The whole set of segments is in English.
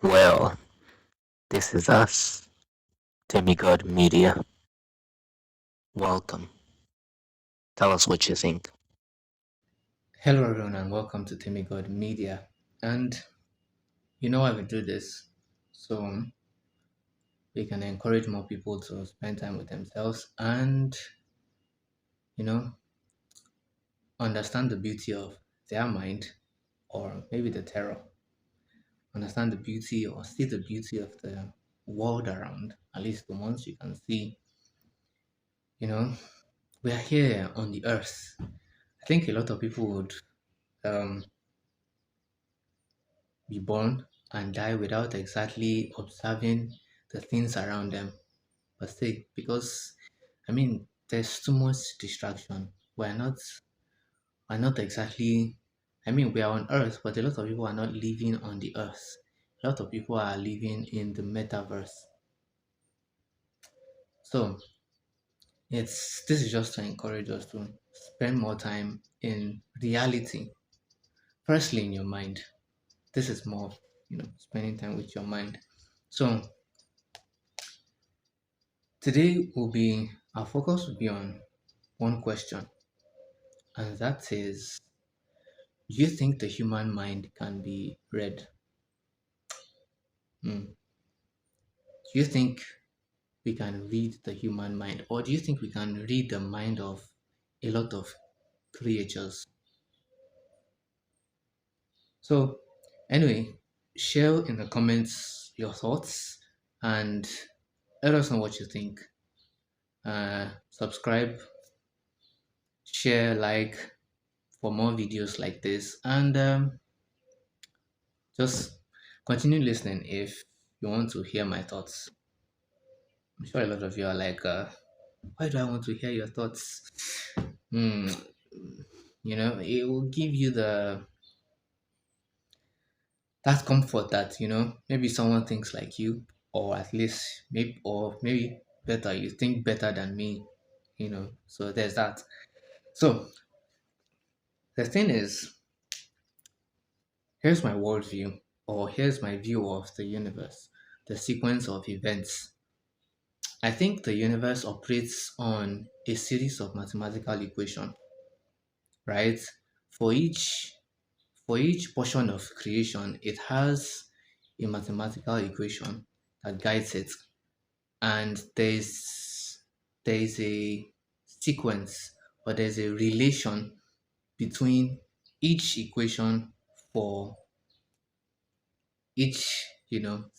Well, this is us, Demigod Media. Welcome. Tell us what you think. Hello, everyone, and welcome to Timmy God Media. And you know why we do this? So we can encourage more people to spend time with themselves and, you know, understand the beauty of their mind or maybe the terror. Understand the beauty or see the beauty of the world around, at least the ones you can see. You know, we are here on the earth. I think a lot of people would um, be born and die without exactly observing the things around them per se because there's too much distraction. We're not exactly, we are on earth, but a lot of people are not living on the earth. A lot of people are living in the metaverse. So this is just to encourage us to spend more time in reality, firstly in your mind. This is more of, spending time with your mind. So today will be our focus will be on one question, and that is, do you think the human mind can be read? Hmm. Do you think we can read the human mind, or do you think we can read the mind of a lot of creatures? So, anyway, share in the comments your thoughts and let us know what you think. Subscribe, share, like for more videos like this, and just continue listening if you want to hear my thoughts. I'm sure a lot of you are like, why do I want to hear your thoughts? Hmm, it will give you the that comfort that maybe someone thinks like you, or at least maybe better, you think better than me. So there's that. So the thing is, here's my worldview, or here's my view of the universe, the sequence of events. I think the universe operates on a series of mathematical equations, right? For each For each portion of creation, it has a mathematical equation that guides it, and there's a sequence, or there's a relation between each equation for each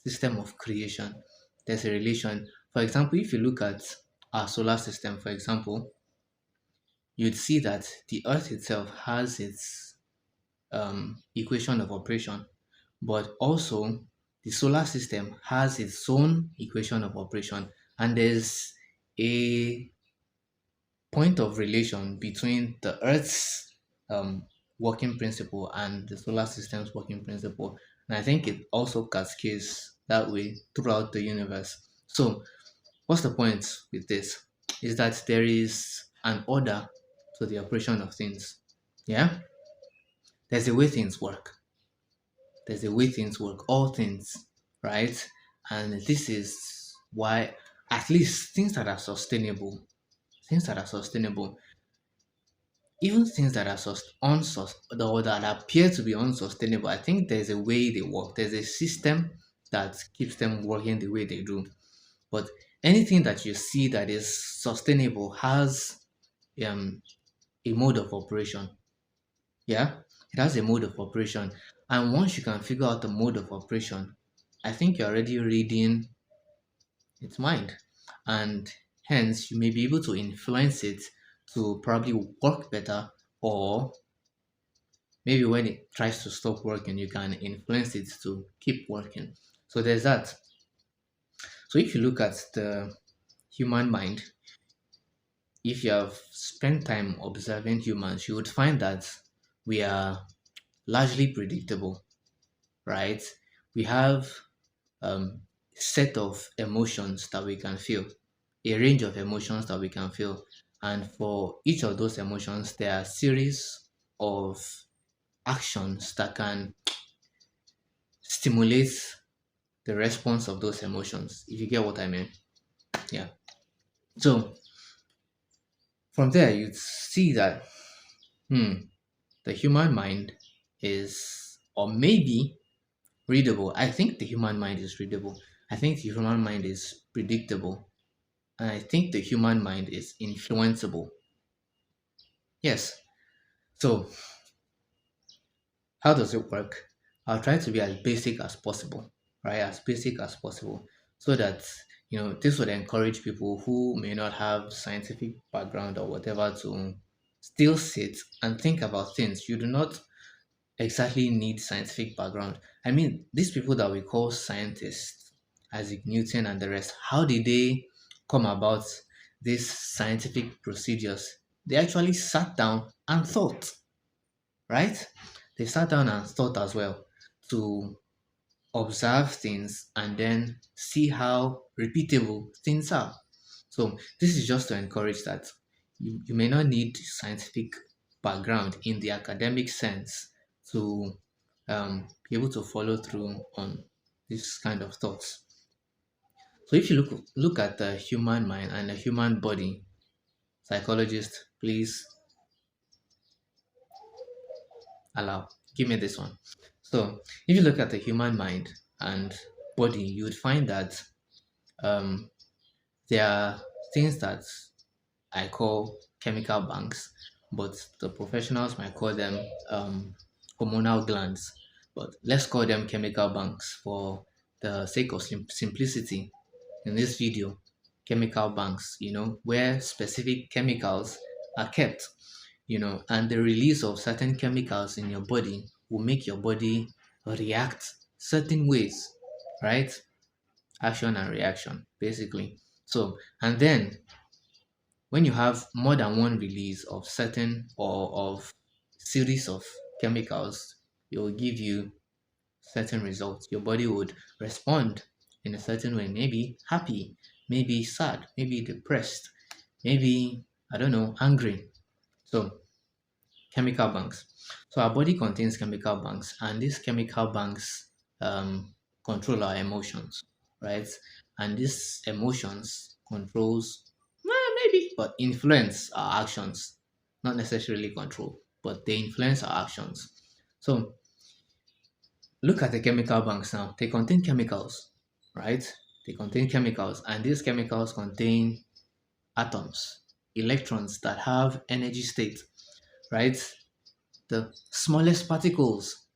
system of creation. There's a relation. For example, if you look at our solar system, for example, you'd see that the Earth itself has its equation of operation, but also the solar system has its own equation of operation, and there's a point of relation between the Earth's working principle and the solar system's working principle. And I think it also cascades that way throughout the universe. So, what's the point with this? Is that there is an order to the operation of things. Yeah? There's a way things work. There's a way things work, all things, right? And this is why, at least things that are sustainable, even things that are or that appear to be unsustainable, I think there's a way they work. There's a system that keeps them working the way they do. But anything that you see that is sustainable has um, a mode of operation. Yeah, it has a mode of operation. And once you can figure out the mode of operation, I think you're already reading its mind. And hence, you may be able to influence it to probably work better, or maybe when it tries to stop working, you can influence it to keep working. So there's that. So if you look at the human mind, if you have spent time observing humans, you would find that we are largely predictable, right? We have set of emotions that we can feel, a range of emotions that we can feel. And for each of those emotions, there are series of actions that can stimulate. the response of those emotions, if you get what I mean. Yeah. So from there, you see that the human mind is, or maybe readable. I think the human mind is readable. I think the human mind is predictable. And I think the human mind is influenceable. Yes. So, how does it work? I'll try to be as basic as possible, right? As basic as possible, so that this would encourage people who may not have scientific background or whatever to still sit and think about things. You do not exactly need scientific background. I mean, these people that we call scientists, Isaac Newton and the rest, how did they come about these scientific procedures? They actually sat down and thought, right? They sat down and thought as well to observe things and then see how repeatable things are. So this is just to encourage that you may not need scientific background in the academic sense to be able to follow through on this kind of thoughts. So if you look at the human mind and the human body, psychologist, please allow. Give me this one. So if you look at the human mind and body, you would find that um, there are things that I call chemical banks, but the professionals might call them hormonal glands. But let's call them chemical banks for the sake of simplicity. In this video, chemical banks, where specific chemicals are kept, and the release of certain chemicals in your body will make your body react certain ways, right? Action and reaction, basically. So, and then when you have more than one release of certain or of series of chemicals, it will give you certain results. Your body would respond in a certain way, maybe happy, maybe sad, maybe depressed, maybe, I don't know, angry. So, chemical banks. So, our body contains chemical banks, and these chemical banks control our emotions, right? And these emotions controls, maybe, but influence our actions, not necessarily control, but they influence our actions. So, look at the chemical banks now. They contain chemicals, right? They contain chemicals, and these chemicals contain atoms, electrons that have energy state, right? The smallest particles,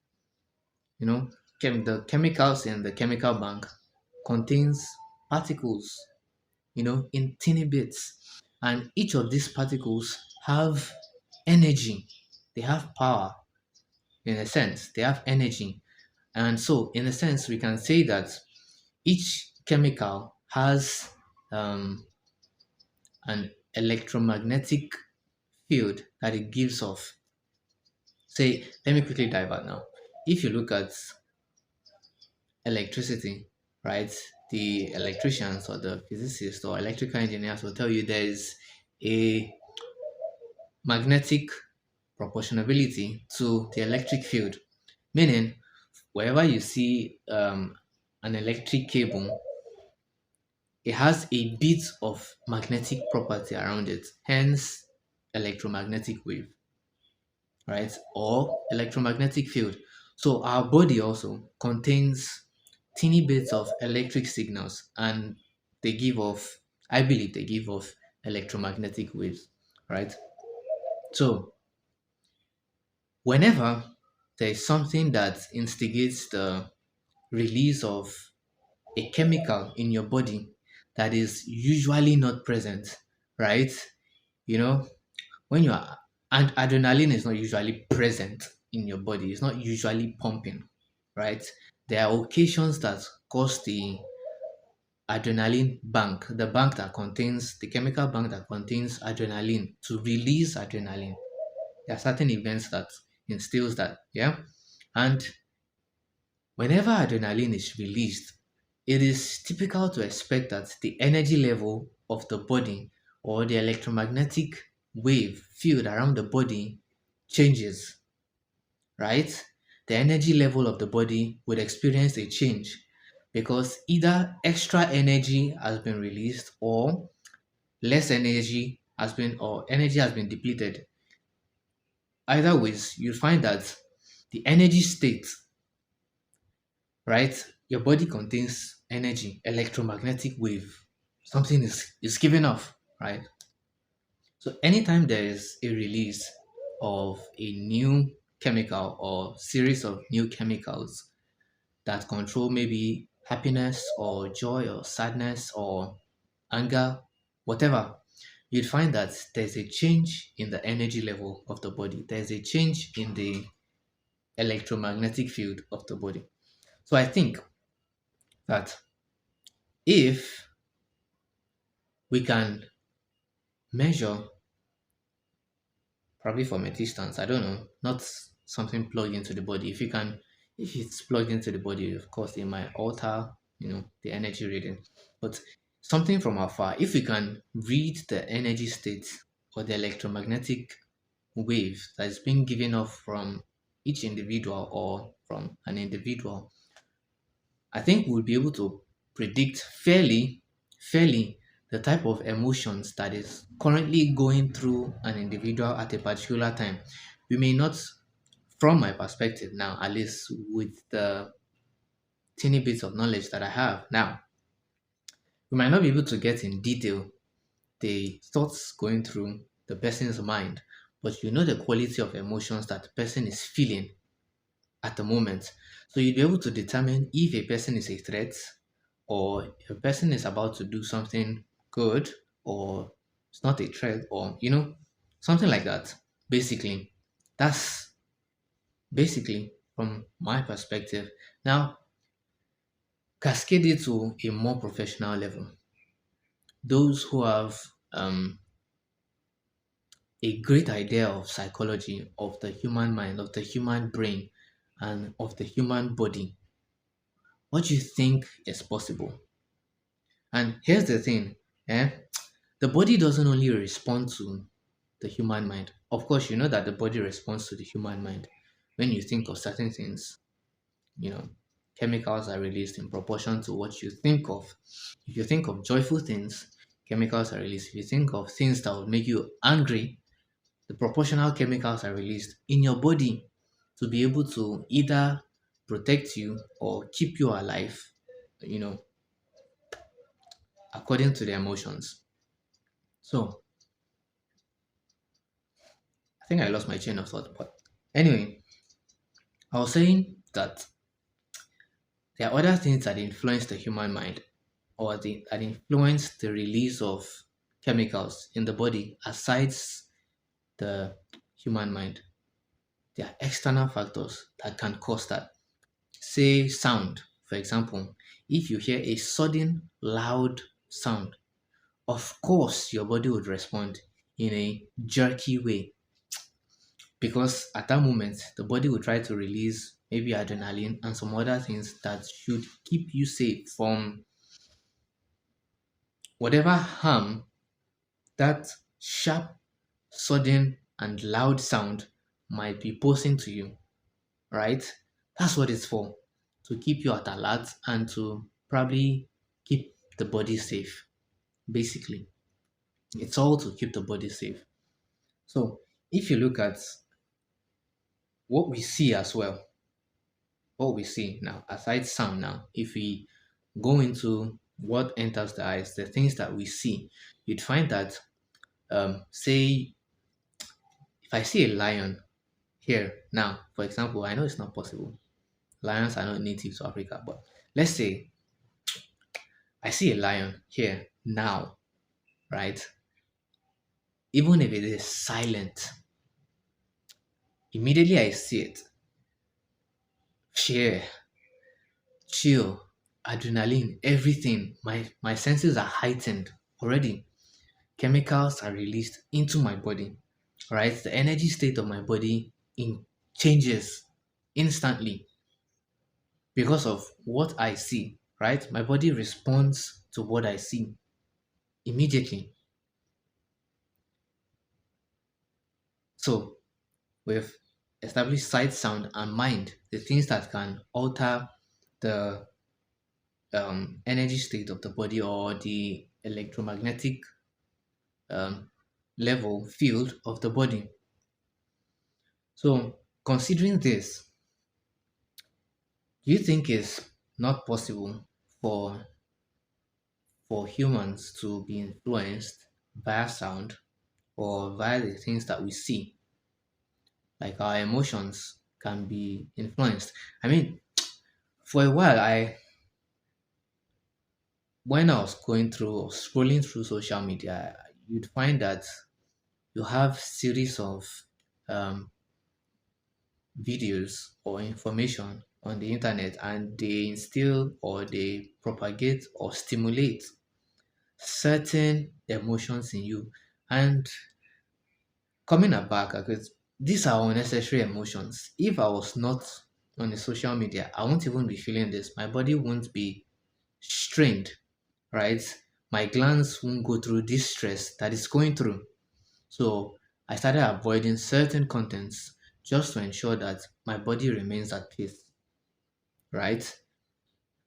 the chemicals in the chemical bank contains particles, in teeny bits, and each of these particles have energy. They have power, in a sense. They have energy, and so in a sense, we can say that each chemical has an electromagnetic field that it gives off. Say, let me quickly divert now. If you look at electricity, right? The electricians or the physicists or electrical engineers will tell you there is a magnetic proportionality to the electric field, meaning wherever you see an electric cable, it has a bit of magnetic property around it, hence electromagnetic wave, right? Or electromagnetic field. So our body also contains teeny bits of electric signals, and they give off, I believe they give off electromagnetic waves, right? So whenever there is something that instigates the release of a chemical in your body that is usually not present, right? You know, when you are, and adrenaline is not usually present in your body, it's not usually pumping, right? There are occasions that cause the adrenaline bank, the bank that contains the chemical bank that contains adrenaline, to release adrenaline. There are certain events that instills that, yeah. And whenever adrenaline is released, it is typical to expect that the energy level of the body or the electromagnetic wave field around the body changes, right? The energy level of the body would experience a change. because either extra energy has been released or less energy has been or energy has been depleted. Either ways, you find that the energy state, right? Your body contains energy, electromagnetic wave. Something is giving off, right? So anytime there is a release of a new chemical or series of new chemicals that control maybe happiness or joy or sadness or anger, whatever, you'd find that there's a change in the energy level of the body. There's a change in the electromagnetic field of the body. So I think that if we can measure, probably from a distance, I don't know, not something plugged into the body. If you can, if it's plugged into the body, of course, it might alter, the energy reading. But something from afar, if we can read the energy state or the electromagnetic wave that is being given off from each individual or from an individual, I think we'll be able to predict fairly the type of emotions that is currently going through an individual at a particular time. We may not, from my perspective now, at least with the teeny bits of knowledge that I have now, we might not be able to get in detail the thoughts going through the person's mind, but you know the quality of emotions that the person is feeling at the moment. So you'll be able to determine if a person is a threat or if a person is about to do something good or it's not a threat or something like that. Basically, that's basically from my perspective. Now, cascade it to a more professional level. Those who have a great idea of psychology, of the human mind, of the human brain, and of the human body, what do you think is possible? And here's the thing, eh? The body doesn't only respond to the human mind. Of course, you know that the body responds to the human mind. When you think of certain things, you know, chemicals are released in proportion to what you think of. If you think of joyful things, chemicals are released. If you think of things that would make you angry, the proportional chemicals are released in your body to be able to either protect you or keep you alive, you know, according to the emotions. So I think I lost my chain of thought, but anyway, I was saying that there are other things that influence the human mind or that influence the release of chemicals in the body aside the human mind. There are external factors that can cause that. Say sound, for example. If you hear a sudden loud sound, of course your body would respond in a jerky way because at that moment the body will try to release maybe adrenaline and some other things that should keep you safe from whatever harm that sharp, sudden, and loud sound might be posing to you, right? That's what it's for, to keep you at alert and to probably keep the body safe. Basically, it's all to keep the body safe. So, if you look at what we see as well, what we see now, aside sound, now, if we go into what enters the eyes, the things that we see, you'd find that, say, if I see a lion here now, for example, I know it's not possible. Lions are not native to Africa, but let's say I see a lion here now, right? Even if it is silent, immediately I see it. Fear, chill, adrenaline, everything. My senses are heightened already. Chemicals are released into my body, right? The energy state of my body changes instantly because of what I see, right? My body responds to what I see immediately. So we've established sight, sound, and mind, the things that can alter the energy state of the body or the electromagnetic um, level field of the body. So, considering this, do you think it's not possible for humans to be influenced via sound or via the things that we see? Like our emotions can be influenced. I mean, for a while, I when I was going through or scrolling through social media, you'd find that you have series of um, videos or information on the internet, and they instill or they propagate or stimulate certain emotions in you. And coming back, because these are unnecessary emotions. If I was not on the social media, I won't even be feeling this. My body won't be strained, right? My glands won't go through this stress that is going through. So I started avoiding certain contents just to ensure that my body remains at peace, right?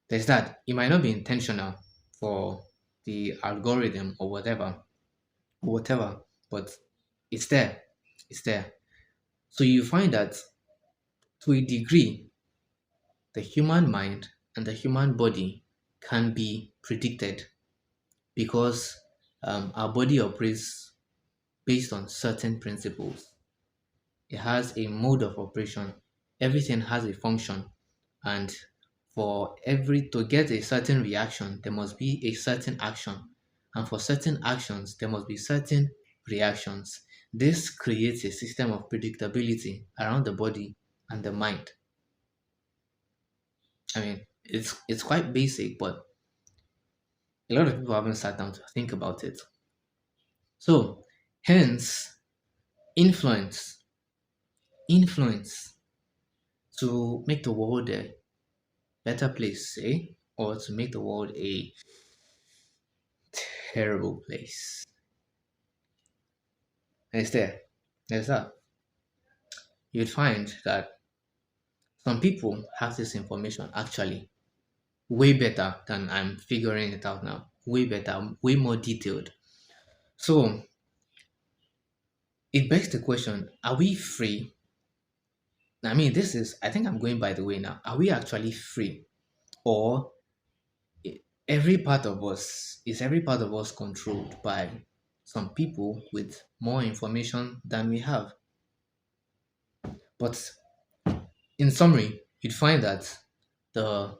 There's that. It might not be intentional for the algorithm or whatever, but it's there. It's there. So you find that to a degree, the human mind and the human body can be predicted because our body operates based on certain principles. It has a mode of operation. Everything has a function, and for every to get a certain reaction, there must be a certain action, and for certain actions, there must be certain reactions. This creates a system of predictability around the body and the mind. I mean, it's quite basic, but a lot of people haven't sat down to think about it. So, hence, influence, influence to make the world a better place, say, or to make the world a terrible place. And it's there. There's that. You'd find that some people have this information actually way better than I'm figuring it out now. Way better, way more detailed. So it begs the question, are we free? I mean, I think I'm going by the way now. Are we actually free? Or every part of us controlled by some people with more information than we have? But in summary, you'd find that the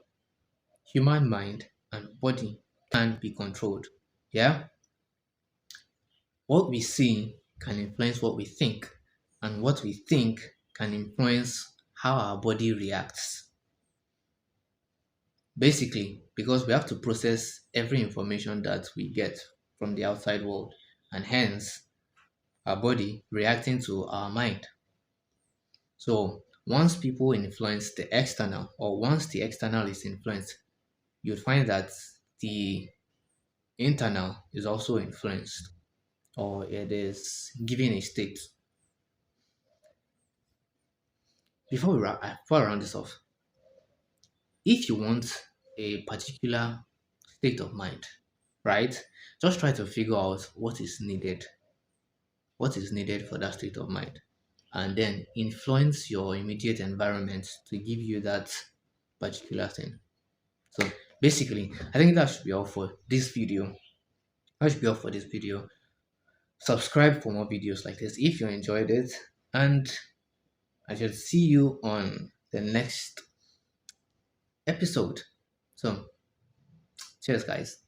human mind and body can be controlled. Yeah? What we see can influence what we think, and what we think can influence how our body reacts. Basically, because we have to process every information that we get from the outside world, and hence our body reacting to our mind. So, once people influence the external, or once the external is influenced, you'll find that the internal is also influenced, or it is given a state. Before I round this off, if you want a particular state of mind, right, just try to figure out what is needed for that state of mind, and then influence your immediate environment to give you that particular thing. So basically, I think that should be all for this video. That should be all for this video. Subscribe for more videos like this if you enjoyed it, and I shall see you on the next episode. So, cheers, guys.